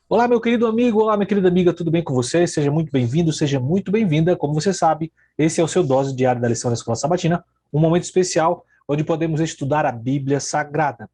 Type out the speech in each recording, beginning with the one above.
Olá, meu querido amigo, olá, minha querida amiga, tudo bem com você? Seja muito bem-vindo, seja muito bem-vinda. Como você sabe, esse é o seu dose diária da lição da Escola Sabatina, um momento especial onde podemos estudar a Bíblia Sagrada.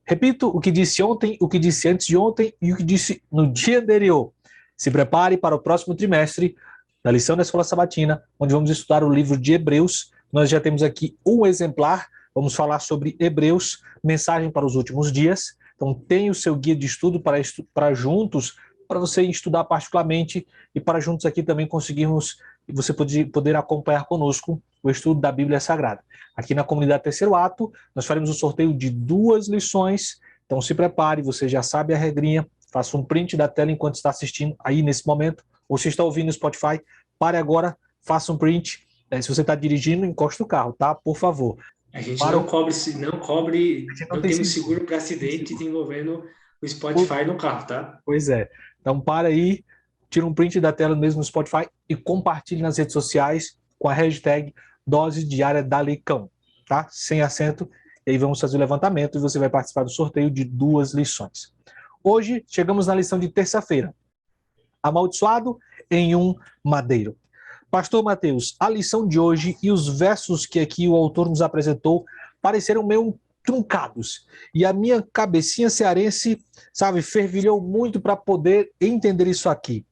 Repito o que disse ontem, o que disse antes de ontem e o que disse no dia anterior. Se prepare para o próximo trimestre da lição da Escola Sabatina, onde vamos estudar o livro de Hebreus. Nós já temos aqui um exemplar, vamos falar sobre Hebreus, mensagem para os últimos dias. Então, tem o seu guia de estudo para juntos, para você estudar particularmente e para juntos aqui também conseguirmos, você poder acompanhar conosco o estudo da Bíblia Sagrada. Aqui na comunidade Terceiro Ato, nós faremos o sorteio de 2 lições, então se prepare, você já sabe a regrinha, faça um print da tela enquanto está assistindo aí nesse momento, ou se está ouvindo no Spotify, pare agora, faça um print. Se você está dirigindo, encoste o carro, tá? Por favor. A gente Para não cobre, não não tem temos seguro. seguro para acidentes envolvendo o Spotify no carro, tá? Pois é. Então para aí, tira um print da tela mesmo no Spotify e compartilhe nas redes sociais com a hashtag Dose Diária da Lecão, tá? Sem acento. E aí vamos fazer o levantamento e você vai participar do sorteio de 2 lições. Hoje chegamos na lição de terça-feira. Amaldiçoado em um madeiro. Pastor Mateus, a lição de hoje e os versos que aqui o autor nos apresentou pareceram meio truncados. E a minha cabecinha cearense, sabe, fervilhou muito para poder entender isso aqui.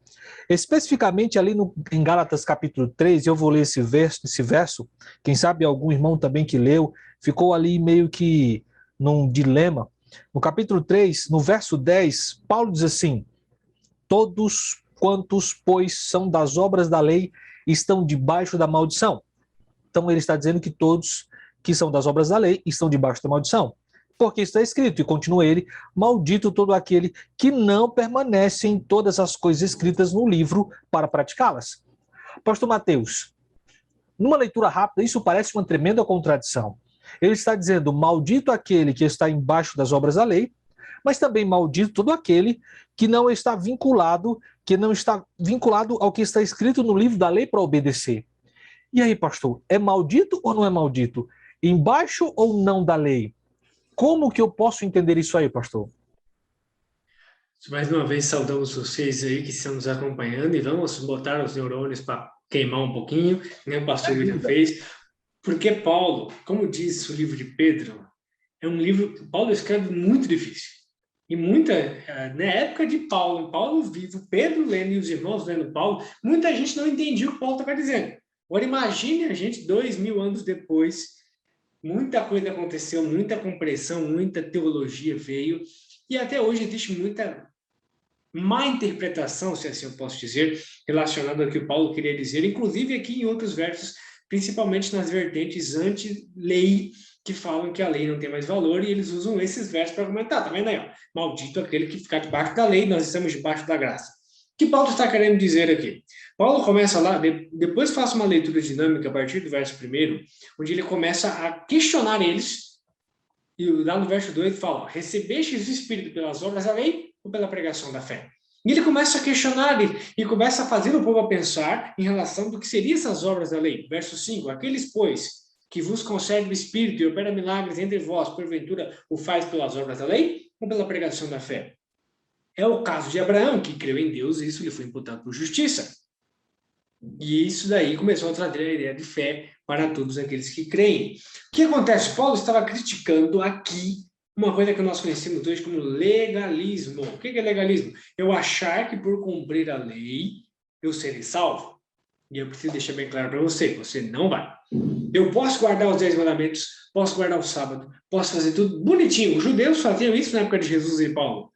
Especificamente ali em Gálatas capítulo 3, eu vou ler esse verso, quem sabe algum irmão também que leu, ficou ali meio que num dilema. No capítulo 3, no verso 10, Paulo diz assim: todos quantos, pois, são das obras da lei, estão debaixo da maldição. Então ele está dizendo que todos que são das obras da lei estão debaixo da maldição. Porque está escrito, e continua ele, maldito todo aquele que não permanece em todas as coisas escritas no livro para praticá-las. Pastor Mateus, numa leitura rápida, isso parece uma tremenda contradição. Ele está dizendo, maldito aquele que está embaixo das obras da lei, mas também maldito todo aquele que não está vinculado ao que está escrito no livro da lei para obedecer. E aí, pastor, é maldito ou não é maldito? Embaixo ou não da lei? Como que eu posso entender isso aí, pastor? Mais uma vez, saudamos vocês aí que estão nos acompanhando e vamos botar os neurônios para queimar um pouquinho, né? O pastor William fez. Porque Paulo, como diz o livro de Pedro, é um livro que Paulo escreve muito difícil. E na época de Paulo vivo, Pedro lendo e os irmãos lendo Paulo, muita gente não entendia o que Paulo estava dizendo. Agora imagine a gente 2000 anos depois, muita coisa aconteceu, muita compreensão, muita teologia veio, e até hoje existe muita má interpretação, se assim eu posso dizer, relacionada ao que o Paulo queria dizer, inclusive aqui em outros versos, principalmente nas vertentes anti-lei, que falam que a lei não tem mais valor, e eles usam esses versos para argumentar, tá vendo aí? Ó? Maldito aquele que ficar debaixo da lei, nós estamos debaixo da graça. O que Paulo está querendo dizer aqui? Paulo começa lá, depois faça uma leitura dinâmica a partir do verso 1, onde ele começa a questionar eles, e lá no verso 2 ele fala, recebestes o Espírito pelas obras da lei ou pela pregação da fé? E ele começa a questionar e começa a fazer o povo a pensar em relação do que seriam essas obras da lei. Verso 5, aqueles, pois, que vos concede o Espírito e opera milagres entre vós, porventura o faz pelas obras da lei ou pela pregação da fé? É o caso de Abraão, que creu em Deus e isso lhe foi imputado por justiça. E isso daí começou a trazer a ideia de fé para todos aqueles que creem. O que acontece? Paulo estava criticando aqui uma coisa que nós conhecemos hoje como legalismo. O que é legalismo? Eu achar que por cumprir a lei eu serei salvo. E eu preciso deixar bem claro para você, você não vai. Eu posso guardar os 10 mandamentos, posso guardar o sábado, posso fazer tudo bonitinho. Os judeus faziam isso na época de Jesus e Paulo. O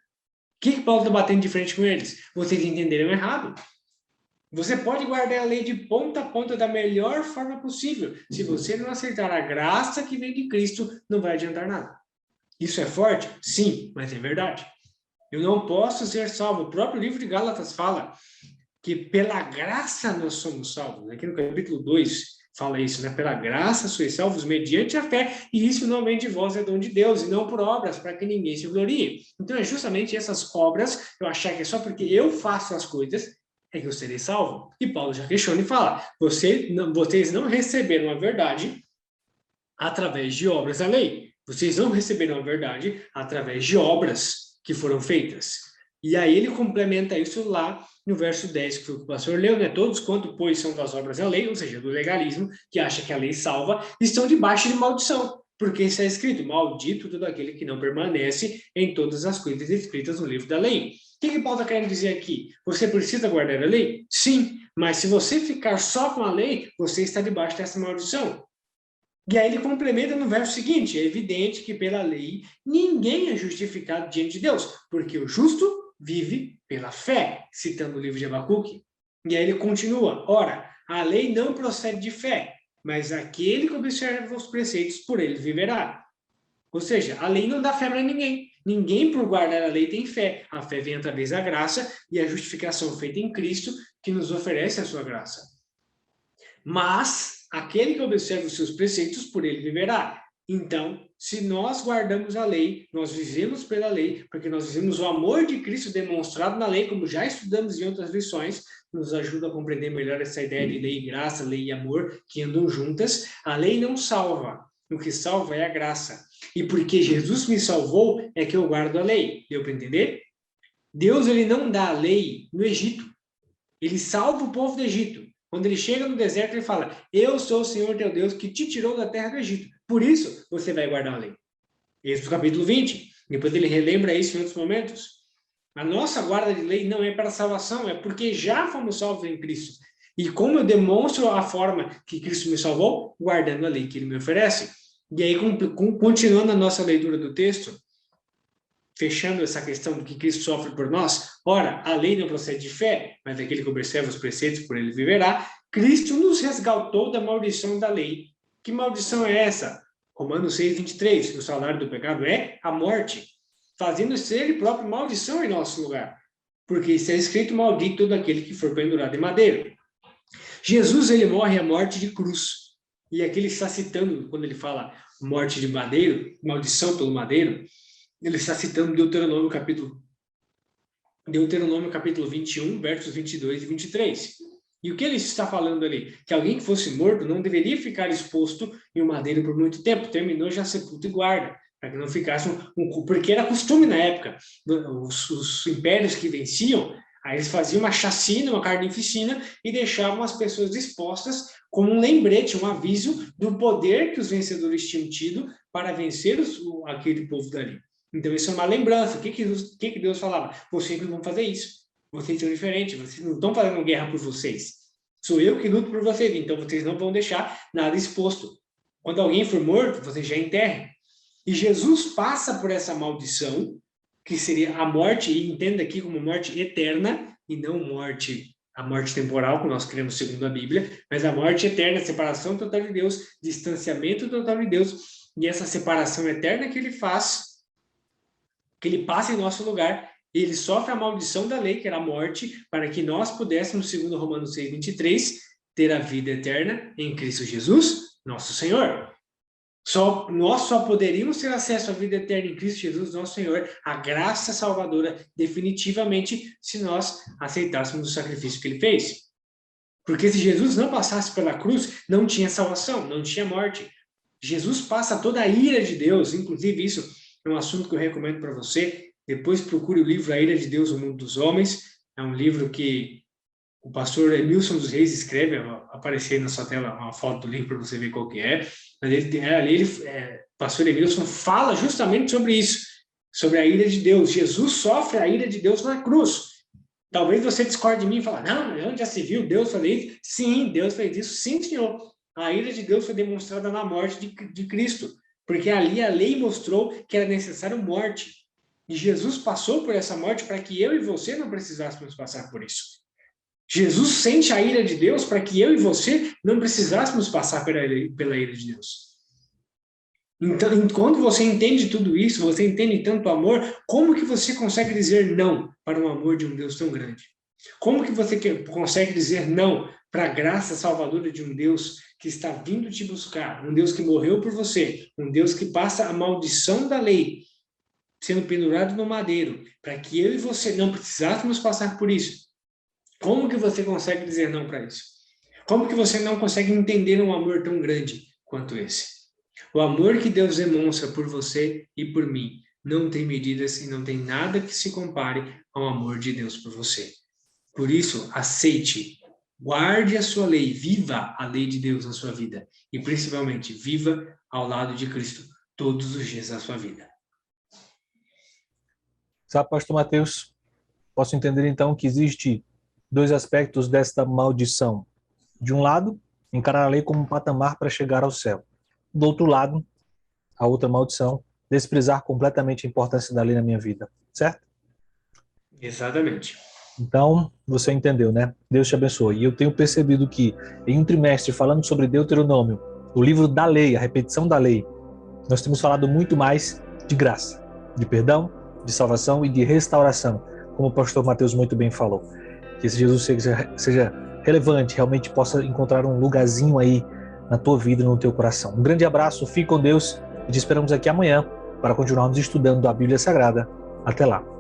que Paulo está batendo de frente com eles? Vocês entenderam errado. Você pode guardar a lei de ponta a ponta da melhor forma possível. Se você não aceitar a graça que vem de Cristo, não vai adiantar nada. Isso é forte? Sim, mas é verdade. Eu não posso ser salvo. O próprio livro de Gálatas fala que pela graça nós somos salvos. Aqui no capítulo 2, fala isso, né? Pela graça sois salvos mediante a fé, e isso não vem de vós, é dom de Deus, e não por obras, para que ninguém se glorie. Então é justamente essas obras, eu achar que é só porque eu faço as coisas, é que eu serei salvo. E Paulo já questiona e fala, vocês não receberam a verdade através de obras da lei. Vocês não receberam a verdade através de obras que foram feitas. E aí ele complementa isso lá no verso 10, que foi o que o pastor leu, né? Todos quanto, pois, são das obras da lei, ou seja, do legalismo, que acha que a lei salva, estão debaixo de maldição. Porque está escrito, maldito todo aquele que não permanece em todas as coisas escritas no livro da lei. O que Paulo está querendo dizer aqui? Você precisa guardar a lei? Sim, mas se você ficar só com a lei, você está debaixo dessa maldição. E aí ele complementa no verso seguinte, é evidente que pela lei ninguém é justificado diante de Deus, porque o justo vive pela fé, citando o livro de Abacuque. E aí ele continua, ora, a lei não procede de fé, mas aquele que observa os preceitos, por ele viverá. Ou seja, a lei não dá fé para ninguém. Ninguém, por guardar a lei, tem fé. A fé vem através da graça e a justificação feita em Cristo, que nos oferece a sua graça. Mas aquele que observa os seus preceitos, por ele viverá. Então, se nós guardamos a lei, nós vivemos pela lei, porque nós vivemos o amor de Cristo demonstrado na lei, como já estudamos em outras lições, nos ajuda a compreender melhor essa ideia de lei e graça, lei e amor, que andam juntas. A lei não salva, o que salva é a graça. E porque Jesus me salvou, é que eu guardo a lei. Deu para entender? Deus, ele não dá a lei no Egito. Ele salva o povo do Egito. Quando ele chega no deserto, ele fala, eu sou o Senhor teu Deus que te tirou da terra do Egito. Por isso, você vai guardar a lei. Êxodo capítulo 20. Depois ele relembra isso em outros momentos. A nossa guarda de lei não é para salvação, é porque já fomos salvos em Cristo. E como eu demonstro a forma que Cristo me salvou? Guardando a lei que ele me oferece. E aí, continuando a nossa leitura do texto, fechando essa questão do que Cristo sofre por nós, ora, a lei não procede de fé, mas aquele que observa os preceitos, por ele viverá. Cristo nos resgatou da maldição da lei. Que maldição é essa? Romanos 6, 23, o salário do pecado é a morte, fazendo ser ele próprio maldição em nosso lugar, porque está escrito, maldito todo aquele que for pendurado em madeiro. Jesus, ele morre a morte de cruz, e aqui ele está citando, quando ele fala morte de madeiro, maldição pelo madeiro, ele está citando Deuteronômio capítulo 21, versos 22 e 23. E o que ele está falando ali? Que alguém que fosse morto não deveria ficar exposto em um madeiro por muito tempo, terminou já sepulto e guarda, para que não ficasse porque era costume na época, os impérios que venciam, aí eles faziam uma chacina, uma carnificina e deixavam as pessoas expostas como um lembrete, um aviso do poder que os vencedores tinham tido para vencer aquele povo dali. Então, isso é uma lembrança. O que Deus falava? Vocês não vão fazer isso. Vocês são diferentes. Vocês não estão fazendo guerra por vocês. Sou eu que luto por vocês. Então, vocês não vão deixar nada exposto. Quando alguém for morto, vocês já enterrem. E Jesus passa por essa maldição, que seria a morte, e entenda aqui como morte eterna, e não a morte temporal, que nós cremos segundo a Bíblia, mas a morte eterna, separação total de Deus, distanciamento total de Deus, e essa separação eterna que ele faz, que ele passa em nosso lugar, ele sofre a maldição da lei, que era a morte, para que nós pudéssemos, segundo Romanos 6, 23, ter a vida eterna em Cristo Jesus, nosso Senhor. Nós só poderíamos ter acesso à vida eterna em Cristo Jesus, nosso Senhor, a graça salvadora, definitivamente, se nós aceitássemos o sacrifício que ele fez. Porque se Jesus não passasse pela cruz, não tinha salvação, não tinha morte. Jesus passa toda a ira de Deus, inclusive isso é um assunto que eu recomendo para você. Depois procure o livro A Ira de Deus, o Mundo dos Homens. É um livro que o pastor Emilson dos Reis escreve, aparecer aí na sua tela uma foto do livro para você ver qual que é. Mas o pastor Emilson fala justamente sobre isso, sobre a ira de Deus. Jesus sofre a ira de Deus na cruz. Talvez você discorde de mim e fale, não, onde já se viu Deus fazer isso? Sim, Deus fez isso, sim, Senhor. A ira de Deus foi demonstrada na morte de Cristo, porque ali a lei mostrou que era necessário morte. E Jesus passou por essa morte para que eu e você não precisássemos passar por isso. Jesus sente a ira de Deus para que eu e você não precisássemos passar pela ira de Deus. Então, quando você entende tudo isso, você entende tanto amor, como que você consegue dizer não para um amor de um Deus tão grande? Como que você consegue dizer não para a graça salvadora de um Deus que está vindo te buscar, um Deus que morreu por você, um Deus que passa a maldição da lei, sendo pendurado no madeiro, para que eu e você não precisássemos passar por isso? Como que você consegue dizer não para isso? Como que você não consegue entender um amor tão grande quanto esse? O amor que Deus demonstra por você e por mim não tem medidas e não tem nada que se compare ao amor de Deus por você. Por isso, aceite, guarde a sua lei, viva a lei de Deus na sua vida. E, principalmente, viva ao lado de Cristo todos os dias da sua vida. Sabe, pastor Mateus, posso entender então que existe dois aspectos desta maldição. De um lado, encarar a lei como um patamar para chegar ao céu. Do outro lado, a outra maldição, desprezar completamente a importância da lei na minha vida, certo? Exatamente. Então, você entendeu, né? Deus te abençoe. E eu tenho percebido que, em um trimestre, falando sobre Deuteronômio, o livro da lei, a repetição da lei, nós temos falado muito mais de graça, de perdão, de salvação e de restauração, como o pastor Mateus muito bem falou. Que esse Jesus seja relevante, realmente possa encontrar um lugarzinho aí na tua vida e no teu coração. Um grande abraço, fique com Deus e te esperamos aqui amanhã para continuarmos estudando a Bíblia Sagrada. Até lá.